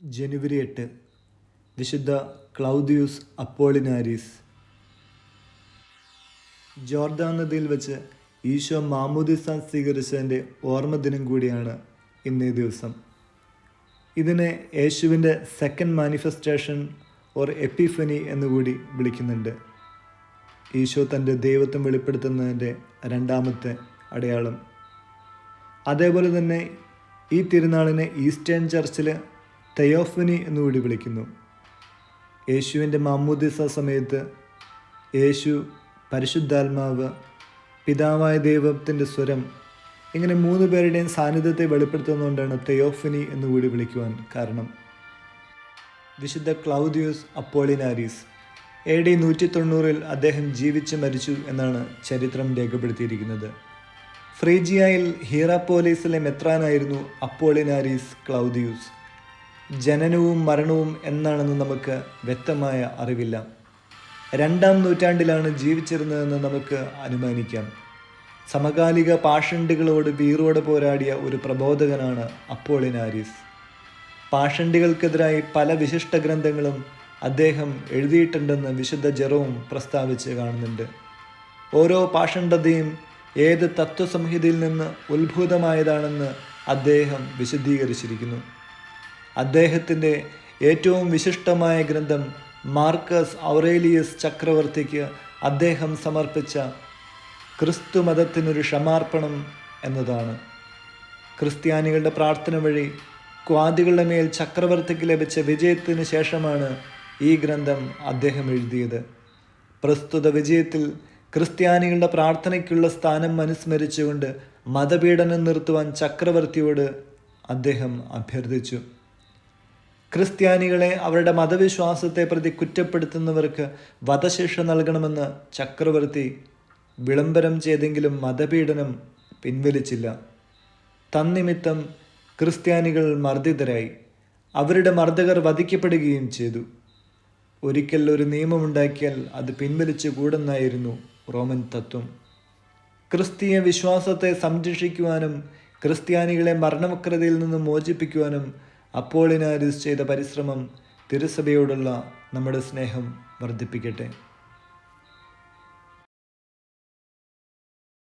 ജനുവരി 8 വിശുദ്ധ ക്ലൗദിയൂസ് അപ്പോളിനാരീസ്. ജോർദാൻ നദിയിൽ വെച്ച് ഈശോ മാമോദിസ സ്വീകരിച്ചതിൻ്റെ ഓർമ്മ ദിനം കൂടിയാണ് ഇന്നേ ദിവസം. ഇതിനെ യേശുവിൻ്റെ സെക്കൻഡ് മാനിഫെസ്റ്റേഷൻ ഓർ എപ്പിഫനി എന്നുകൂടി വിളിക്കുന്നുണ്ട്. ഈശോ തൻ്റെ ദൈവത്വം വെളിപ്പെടുത്തുന്നതിൻ്റെ രണ്ടാമത്തെ അടയാളം. അതേപോലെ തന്നെ ഈ തിരുനാളിനെ ഈസ്റ്റേൺ ചർച്ചിൽ തെയോഫനി എന്നുകൂടി വിളിക്കുന്നു. യേശുവിൻ്റെ മാമോദിസ സമയത്ത് യേശു, പരിശുദ്ധാത്മാവ്, പിതാവായ ദൈവത്തിൻ്റെ സ്വരം, ഇങ്ങനെ 3 പേരുടെയും സാന്നിധ്യത്തെ വെളിപ്പെടുത്തുന്നതുകൊണ്ടാണ് തെയോഫനി എന്നുകൂടി വിളിക്കുവാൻ കാരണം. വിശുദ്ധ ക്ലൗദിയൂസ് അപ്പോളിനാരീസ് AD 190 അദ്ദേഹം ജീവിച്ച് മരിച്ചു എന്നാണ് ചരിത്രം രേഖപ്പെടുത്തിയിരിക്കുന്നത്. ഫ്രീജിയയിൽ ഹീറാപ്പോലീസിലെ മെത്രാനായിരുന്നു അപ്പോളിനാരീസ് ക്ലൗദിയൂസ്. ജനനവും മരണവും എന്നാണെന്ന് നമുക്ക് വ്യക്തമായ അറിവില്ല. 2-ാം നൂറ്റാണ്ടിലാണ് ജീവിച്ചിരുന്നതെന്ന് നമുക്ക് അനുമാനിക്കാം. സമകാലിക പാഷണ്ഡികളോട് വീറോടെ പോരാടിയ ഒരു പ്രബോധകനാണ് അപ്പോളിനാരീസ്. പാഷണ്ഡികൾക്കെതിരായി പല വിശിഷ്ട ഗ്രന്ഥങ്ങളും അദ്ദേഹം എഴുതിയിട്ടുണ്ടെന്ന് വിശുദ്ധ ജെറോം പ്രസ്താവിച്ച് കാണുന്നുണ്ട്. ഓരോ പാഷണ്ഡതയും ഏത് തത്വസംഹിതയിൽ നിന്ന് ഉത്ഭൂതമായതാണെന്ന് അദ്ദേഹം വിശദീകരിച്ചിരിക്കുന്നു. അദ്ദേഹത്തിൻ്റെ ഏറ്റവും വിശിഷ്ടമായ ഗ്രന്ഥം മാർക്കസ് ഔറേലിയസ് ചക്രവർത്തിക്ക് അദ്ദേഹം സമർപ്പിച്ച ക്രിസ്തു മതത്തിനൊരു ക്ഷമാർപ്പണം എന്നതാണ്. ക്രിസ്ത്യാനികളുടെ പ്രാർത്ഥന വഴി ക്വാദികളുടെ മേൽ ചക്രവർത്തിക്ക് ലഭിച്ച വിജയത്തിന് ശേഷമാണ് ഈ ഗ്രന്ഥം അദ്ദേഹം എഴുതിയത്. പ്രസ്തുത വിജയത്തിൽ ക്രിസ്ത്യാനികളുടെ പ്രാർത്ഥനയ്ക്കുള്ള സ്ഥാനം അനുസ്മരിച്ചുകൊണ്ട് മതപീഡനം നിർത്തുവാൻ ചക്രവർത്തിയോട് അദ്ദേഹം അഭ്യർത്ഥിച്ചു. ക്രിസ്ത്യാനികളെ അവരുടെ മതവിശ്വാസത്തെ പ്രതി കുറ്റപ്പെടുത്തുന്നവർക്ക് വധശിക്ഷ നൽകണമെന്ന് ചക്രവർത്തി വിളംബരം ചെയ്തെങ്കിലും മതപീഡനം പിൻവലിച്ചില്ല. തന്നിമിത്തം ക്രിസ്ത്യാനികൾ മർദ്ദിതരായി. അവരുടെ മർദ്ദകർ വധിക്കപ്പെടുകയും ചെയ്തു. ഒരിക്കൽ ഒരു നിയമമുണ്ടാക്കിയാൽ അത് പിൻവലിച്ചു കൂടെന്നായിരുന്നു റോമൻ തത്വം. ക്രിസ്തീയ വിശ്വാസത്തെ സംരക്ഷിക്കുവാനും ക്രിസ്ത്യാനികളെ മരണവക്രതയിൽ നിന്ന് മോചിപ്പിക്കുവാനും അപ്പോളിനാരീസ് ചെയ്ത പരിശ്രമം തിരുസഭയോടുള്ള നമ്മുടെ സ്നേഹം വർദ്ധിപ്പിക്കട്ടെ.